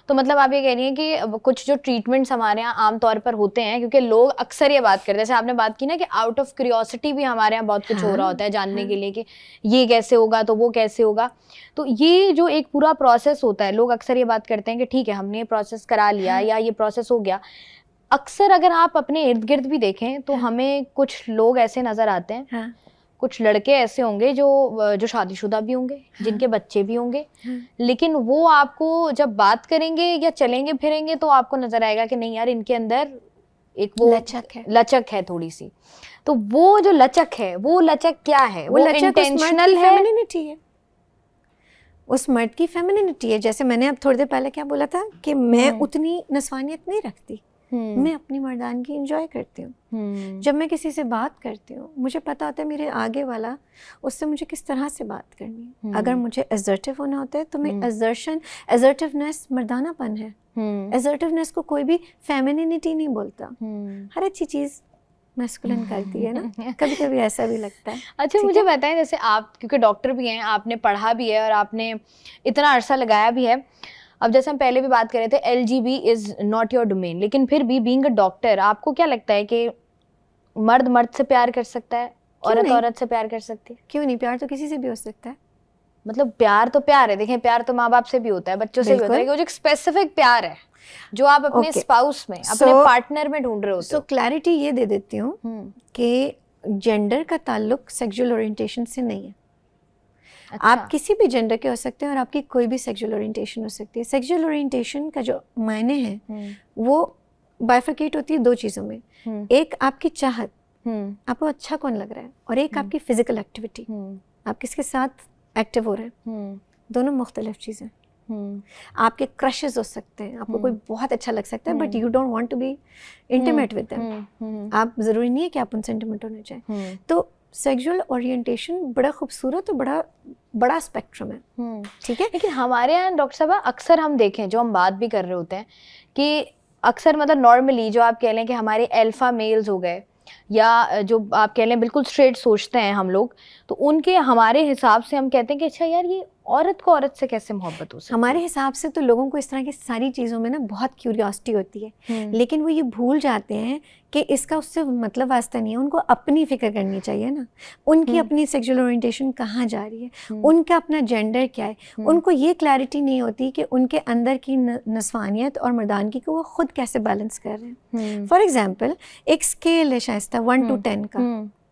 تو مطلب آپ یہ کہہ رہی ہیں کہ کچھ جو ٹریٹمنٹس ہمارے یہاں عام طور پر ہوتے ہیں, کیونکہ لوگ اکثر یہ بات کرتے ہیں, جیسے آپ نے بات کی نا کہ آؤٹ آف کیوریوسٹی بھی ہمارے یہاں بہت کچھ ہو رہا ہوتا ہے جاننے کے لیے کہ یہ کیسے ہوگا تو وہ کیسے ہوگا. تو یہ جو ایک پورا پروسیس ہوتا ہے, لوگ اکثر یہ بات کرتے ہیں کہ ٹھیک ہے ہم نے یہ پروسیس کرا لیا یا یہ پروسیس ہو گیا. اکثر اگر آپ اپنے ارد گرد بھی دیکھیں تو ہمیں کچھ لوگ ایسے نظر آتے ہیں, کچھ لڑکے ایسے ہوں گے جو شادی شدہ بھی ہوں گے, جن کے بچے بھی ہوں گے, لیکن وہ آپ کو جب بات کریں گے یا چلیں گے پھریں گے تو آپ کو نظر آئے گا کہ نہیں یار ان کے اندر ایک وہ لچک ہے تھوڑی سی. تو وہ جو لچک ہے, وہ لچک کیا ہے؟ وہ انٹینشنل ہے, فیمینینٹی ہے, اس مرد کی فیمینینٹی ہے. جیسے میں نے اب تھوڑی دیر پہلے کیا بولا تھا کہ میں اتنی نسوانیت نہیں رکھتی, میں اپنی مردانگی انجوائے کرتی ہوں. جب میں کسی سے بات کرتی ہوں مجھے پتا ہوتا ہے میرے آگے والا اس سے مجھے کس طرح سے بات کرنی ہے. اگر مجھے ایزرٹیو ہونا ہوتا ہے تو میں ایزرٹیونیس مردانہ پن ہے. ایزرٹیونیس کو کوئی بھی فیمینینٹی نہیں بولتا. ہر اچھی چیز میسکولن کرتی ہے نا, کبھی کبھی ایسا بھی لگتا ہے. اچھا مجھے بتائیں, جیسے آپ کیونکہ ڈاکٹر بھی ہیں, آپ نے پڑھا بھی ہے اور آپ نے اتنا عرصہ لگایا بھی ہے. اب جیسے ہم پہلے بھی بات کر رہے تھے LGB is not your domain, لیکن پھر بھی بینگ اے ڈاکٹر آپ کو کیا لگتا ہے کہ مرد مرد سے پیار کر سکتا ہے, عورت عورت سے پیار کر سکتی ہے؟ کیوں نہیں, پیار تو کسی سے بھی ہو سکتا ہے. مطلب پیار تو پیار ہے, دیکھیں پیار تو ماں باپ سے بھی ہوتا ہے, بچوں سے بھی ہوتا ہے, وہ جو ایک اسپیسیفک پیار ہے جو آپ اپنے اسپاؤس میں, اپنے پارٹنر میں ڈھونڈ رہے ہوتے ہو. سو کلیئرٹی یہ دے دیتی ہوں کہ جینڈر کا تعلق سیکسول اورینٹیشن سے نہیں ہے. آپ کسی بھی جینڈر کے ہو سکتے ہیں اور آپ کی کوئی بھی سیکسول اورینٹیشن ہو سکتی ہے. سیکسول اورینٹیشن کا جو معنی ہے وہ بائفرکیٹ ہوتی ہے دو چیزوں میں, ایک آپ کی چاہت, آپ کو اچھا کون لگ رہا ہے, اور ایک آپ کی فزیکل ایکٹیویٹی, آپ کس کے ساتھ ایکٹیو ہو رہے ہیں. دونوں مختلف چیزیں. آپ کے کرشز ہو سکتے ہیں, آپ کو کوئی بہت اچھا لگ سکتا ہے but you don't want to be intimate with them, آپ ضروری نہیں ہے کہ آپ ان سے انٹیمیٹ ہونے چاہیں. تو سیکسول اورینٹیشن بڑا خوبصورت اور بڑا اسپیکٹرم ہے, ٹھیک ہے. لیکن ہمارے یہاں ڈاکٹر صاحبہ اکثر ہم دیکھیں, جو ہم بات بھی کر رہے ہوتے ہیں کہ اکثر مطلب نارملی جو آپ کہہ لیں کہ ہمارے الفا میلز ہو گئے یا جو آپ کہہ لیں بالکل اسٹریٹ سوچتے ہیں ہم لوگ, تو ان کے ہمارے حساب سے ہم کہتے ہیں کہ اچھا یار یہ عورت کو عورت سے کیسے محبت ہو سکتی ہے. ہمارے حساب سے تو لوگوں کو اس طرح کی ساری چیزوں میں نا بہت کیوریوسٹی ہوتی ہے, لیکن وہ یہ بھول جاتے ہیں کہ اس کا اس سے مطلب واسطہ نہیں ہے. ان کو اپنی فکر کرنی چاہیے نا, ان کی اپنی سیکسول اورینٹیشن کہاں جا رہی ہے, ان کا اپنا جینڈر کیا ہے. ان کو یہ کلیئرٹی نہیں ہوتی کہ ان کے اندر کی نسوانیت اور مردانگی کو وہ خود کیسے بیلنس کر رہے ہیں. فار ایگزامپل ایک اسکیل ہے شائستہ 1 to 10 کا,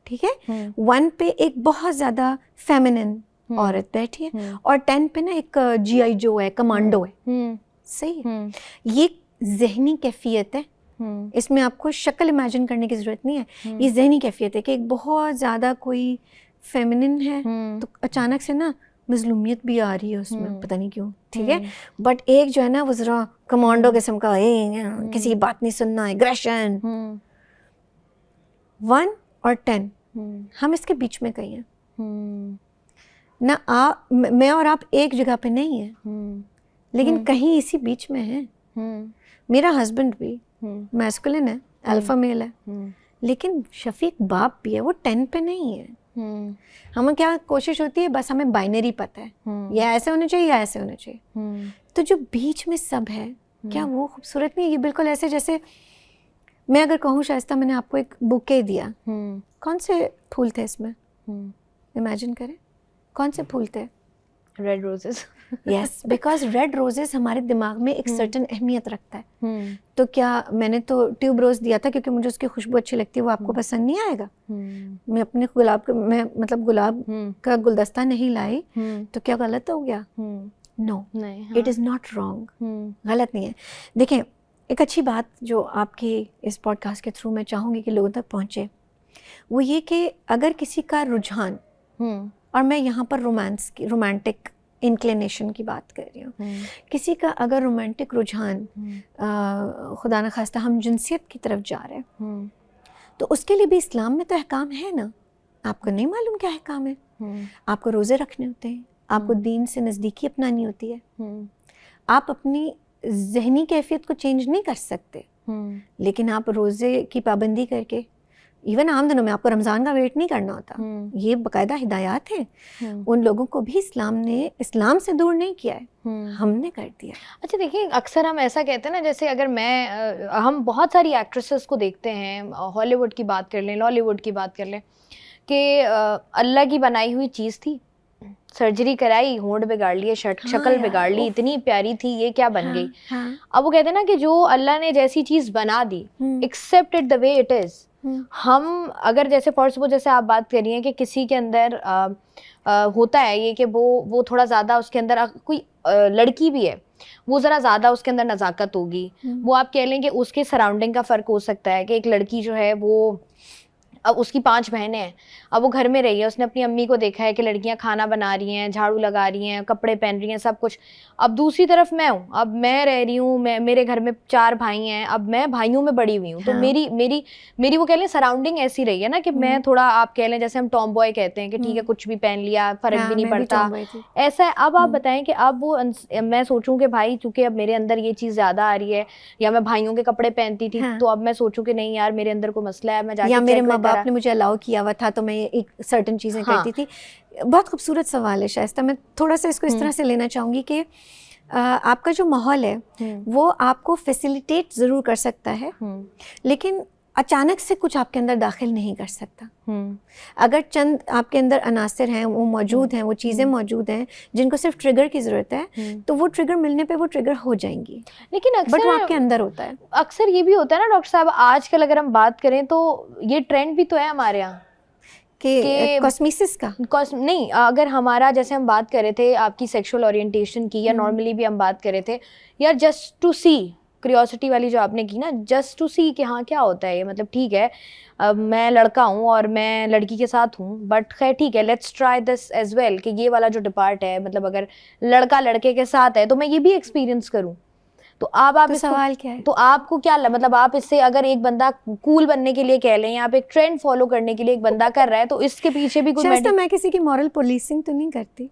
ٹھیک ہے. 1 پہ ایک بہت زیادہ فیمینن عورت بیٹھی ہے اور 10 پہ نا ایک GI جو ہے, کمانڈو ہے. صحیح ہے, یہ ذہنی کیفیت ہے. اس میں آپ کو شکل امیجن کرنے کی ضرورت نہیں ہے, یہ ذہنی کیفیت ہے کہ ایک بہت زیادہ کوئی فیمنن ہے تو اچانک سے نا مظلومیت بھی آ رہی ہے اس میں, پتہ نہیں کیوں, ٹھیک ہے. بٹ ایک جو ہے نا وہ ذرا کمانڈو قسم کا, کسی کی بات نہیں سننا, ایگریشن. 1 اور 10 ہم اس کے بیچ میں کہیں ہیں نہ. میں اور آپ ایک جگہ پہ نہیں ہیں, لیکن کہیں اسی بیچ میں ہیں. میرا ہسبینڈ بھی میسکولن ہے, الفا میل ہے, لیکن شفیق باپ بھی ہے, وہ 10 پہ نہیں ہے. ہمیں کیا کوشش ہوتی ہے, بس ہمیں بائنری پتہ ہے, یا ایسے ہونا چاہیے یا ایسے ہونا چاہیے. تو جو بیچ میں سب ہے, کیا وہ خوبصورت نہیں ہے؟ یہ بالکل ایسے جیسے میں اگر کہوں شائستہ میں نے آپ کو ایک بوکے دیا, کون سے پھول تھے اس میں, امیجن کریں کون سے پھول تھے؟ Red roses. Yes, because red roses ہمارے دماغ میں ایک سرٹن اہمیت رکھتا ہے. تو کیا میں نے تو ٹیوب روز دیا تھا کیونکہ مجھے اس کی خوشبو اچھی لگتی ہے, وہ آپ کو پسند نہیں آئے گا. میں اپنے گلاب میں مطلب گلاب کا گلدستہ نہیں لائی تو کیا غلط ہو گیا؟ نو, اٹ از ناٹ رانگ, غلط نہیں ہے. دیکھیں ایک اچھی بات جو آپ کی اس پوڈ کاسٹ کے تھرو میں چاہوں گی کہ لوگوں تک پہنچے, وہ یہ کہ اگر کسی کا رجحان, اور میں یہاں پر رومانٹک انکلینیشن کی بات کر رہی ہوں, کسی کا اگر رومانٹک رجحان خدا نخواستہ ہم جنسیت کی طرف جا رہے ہیں, تو اس کے لیے بھی اسلام میں تو احکام ہے نا. آپ کو نہیں معلوم کیا احکام ہے؟ آپ کو روزے رکھنے ہوتے ہیں, آپ کو دین سے نزدیکی اپنانی ہوتی ہے. آپ اپنی ذہنی کیفیت کو چینج نہیں کر سکتے, لیکن آپ روزے کی پابندی کر کے ایون عام دنوں میں آپ کو رمضان کا ویٹ نہیں کرنا ہوتا. یہ باقاعدہ ہدایات ہیں. ان لوگوں کو بھی اسلام نے اسلام سے دور نہیں کیا ہے, ہم نے کر دیا. اچھا دیکھیں, اکثر ہم ایسا کہتے ہیں نا, جیسے اگر ہم بہت ساری ایکٹریسز کو دیکھتے ہیں, ہالی ووڈ کی بات کر لیں, لالی ووڈ کی بات کر لیں, کہ اللہ کی بنائی ہوئی چیز تھی, سرجری کرائی, ہونٹ بگاڑ لیے, شکل بگاڑ لی, اتنی پیاری تھی, یہ کیا بن گئی. اب وہ کہتے ہیں نا کہ جو اللہ نے جیسی چیز بنا دی, accept it the way it is. ہم اگر جیسے فار سپوز جیسے آپ بات کر رہی ہیں کہ کسی کے اندر ہوتا ہے یہ کہ وہ تھوڑا زیادہ اس کے اندر, کوئی لڑکی بھی ہے وہ ذرا زیادہ اس کے اندر نزاکت ہوگی, وہ آپ کہہ لیں کہ اس کے سراؤنڈنگ کا فرق ہو سکتا ہے, کہ ایک لڑکی جو ہے وہ, اب اس کی 5 بہنیں ہیں, اب وہ گھر میں رہی ہے, اس نے اپنی امی کو دیکھا ہے کہ لڑکیاں کھانا بنا رہی ہیں, جھاڑو لگا رہی ہیں, کپڑے پہن رہی ہیں, سب کچھ. اب دوسری طرف میں ہوں, اب میں رہ رہی ہوں, میرے گھر میں 4 بھائی ہیں, اب میں بھائیوں میں بڑی ہوئی ہوں, تو میری وہ کہہ لیں سراؤنڈنگ ایسی رہی ہے نا کہ میں تھوڑا, آپ کہہ لیں جیسے ہم ٹام بوائے کہتے ہیں کہ ٹھیک ہے کچھ بھی پہن لیا, فرق بھی نہیں پڑتا, ایسا ہے. اب آپ بتائیں کہ اب وہ میں سوچوں کہ بھائی چونکہ اب میرے اندر یہ چیز زیادہ آ رہی ہے, یا میں بھائیوں کے کپڑے پہنتی تھی, تو اب میں سوچوں کہ نہیں یار میرے اندر کوئی مسئلہ ہے, میں جا کے, یا میرے ماں باپ نے مجھے الاؤ کیا ہوا تھا تو میں ایک سرٹن چیزیں کرتی تھی. بہت خوبصورت سوال ہے شائستہ. میں تھوڑا سا اس کو اس طرح سے لینا چاہوں گی کہ آپ کا جو ماحول ہے وہ آپ کو فیسیلیٹیٹ ضرور کر سکتا ہے, لیکن اچانک سے کچھ آپ کے اندر داخل نہیں کر سکتا. اگر چند آپ کے اندر عناصر ہیں, وہ موجود ہیں, وہ چیزیں موجود ہیں جن کو صرف ٹریگر کی ضرورت ہے, تو وہ ٹریگر ملنے پہ وہ ٹریگر ہو جائیں گی, لیکن بٹ وہ آپ کے اندر ہوتا ہے. اکثر یہ بھی ہوتا ہے نا ڈاکٹر صاحب, آج کل اگر ہم بات کریں تو یہ ٹرینڈ بھی تو ہے ہمارے یہاں کہ کاسمیسس کا نہیں, اگر ہمارا جیسے ہم بات کر رہے تھے آپ کی سیکشول اورینٹیشن کی, یا نارملی بھی ہم بات کر رہے تھے یار, جسٹ ٹو سی, کریوسٹی والی جو آپ نے کی نا, جسٹ ٹو سی کہ ہاں کیا ہوتا ہے یہ, مطلب ٹھیک ہے میں لڑکا ہوں اور میں لڑکی کے ساتھ ہوں, بٹ خیر ٹھیک ہے let's try this as well, کہ یہ والا جو ڈپارٹ ہے, مطلب اگر لڑکا لڑکے کے ساتھ ہے تو میں یہ بھی ایکسپیرینس کروں. تو آپ سوال کیا ہے, تو آپ کو کیا مطلب, آپ اس سے اگر ایک بندہ کول بننے کے لیے کہہ لیں, یا آپ ایک ٹرینڈ فالو کرنے کے لیے ایک بندہ کر رہا ہے, تو اس کے پیچھے بھی شائستہ میں کسی کی مورل پولیسنگ تو نہیں کرتی,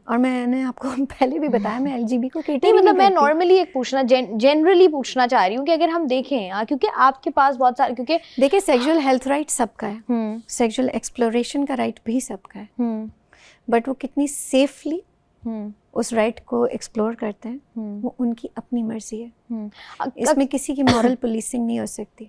اور میں نے آپ کو پہلے بھی بتایا میں LGB کو کیٹر نہیں, مطلب میں نارملی ایک پوچھنا, جنرلی پوچھنا چاہ رہی ہوں کہ اگر ہم دیکھیں, کیونکہ آپ کے پاس بہت سارے, کیونکہ دیکھیں سیکشل ہیلتھ رائٹ سب کا ہے, سیکشل ایکسپلوریشن کا رائٹ بھی سب کا ہے, بٹ وہ کتنی سیفلی اس رائٹ کو ایکسپلور کرتے ہیں وہ ان کی اپنی مرضی ہے. اس میں کسی کی مورل پولیسنگ نہیں ہو سکتی.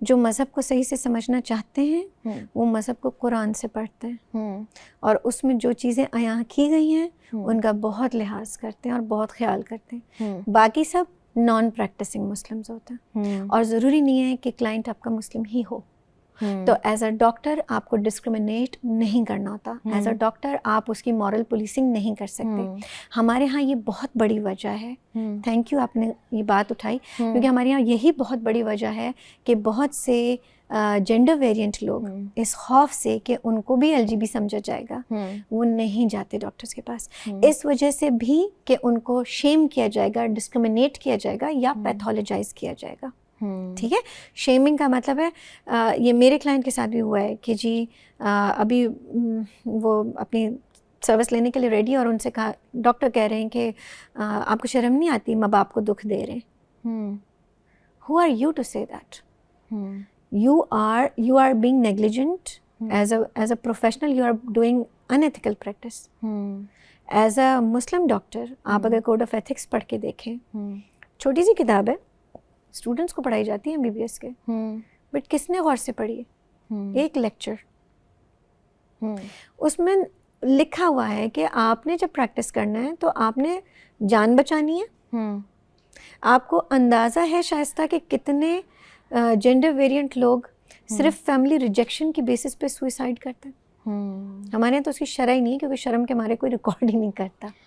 جو مذہب کو صحیح سے سمجھنا چاہتے ہیں وہ مذہب کو قرآن سے پڑھتے ہیں, اور اس میں جو چیزیں عیاں کی گئی ہیں ان کا بہت لحاظ کرتے ہیں اور بہت خیال کرتے ہیں. باقی سب نان پریکٹسنگ مسلمز ہوتے ہیں, اور ضروری نہیں ہے کہ کلائنٹ آپ کا مسلم ہی ہو. تو ایز اے ڈاکٹر آپ کو ڈسکریمنیٹ نہیں کرنا ہوتا, ایز اے ڈاکٹر آپ اس کی مورل پولیسنگ نہیں کر سکتے. ہمارے ہاں یہ بہت بڑی وجہ ہے, تھینک یو آپ نے یہ بات اٹھائی, کیونکہ ہمارے یہاں یہی بہت بڑی وجہ ہے کہ بہت سے جینڈر ویریئنٹ لوگ اس خوف سے کہ ان کو بھی LGB سمجھا جائے گا وہ نہیں جاتے ڈاکٹرز کے پاس, اس وجہ سے بھی کہ ان کو شیم کیا جائے گا, ڈسکریمنیٹ کیا جائے گا, یا پیتھولوجائز کیا جائے گا. ٹھیک ہے, شیمنگ کا مطلب ہے, یہ میرے کلائنٹ کے ساتھ بھی ہوا ہے کہ جی ابھی وہ اپنی سروس لینے کے لیے ریڈی, اور ان سے کہا, ڈاکٹر کہہ رہے ہیں کہ آپ کو شرم نہیں آتی, ماں باپ کو دکھ دے رہے ہیں. Who are you to say that? You are being negligent as a professional, you are doing unethical practice. As a Muslim doctor آپ اگر کوڈ آف ایتھکس پڑھ کے دیکھیں, چھوٹی سی کتاب ہے, اسٹوڈنٹس کو پڑھائی جاتی ہے MBBS کے, بٹ کس نے غور سے پڑھی ہے؟ ایک لیکچر. اس میں لکھا ہوا ہے کہ آپ نے جب پریکٹس کرنا ہے تو آپ نے جان بچانی ہے. آپ کو اندازہ ہے شائستہ کہ کتنے جینڈر ویریئنٹ لوگ صرف فیملی ریجیکشن کی بیسس پہ سوئسائڈ کرتے ہیں؟ ہمارے یہاں تو اس کی شرح ہی نہیں ہے, کیونکہ شرم کے مارے کوئی ریکارڈ ہی نہیں کرتا.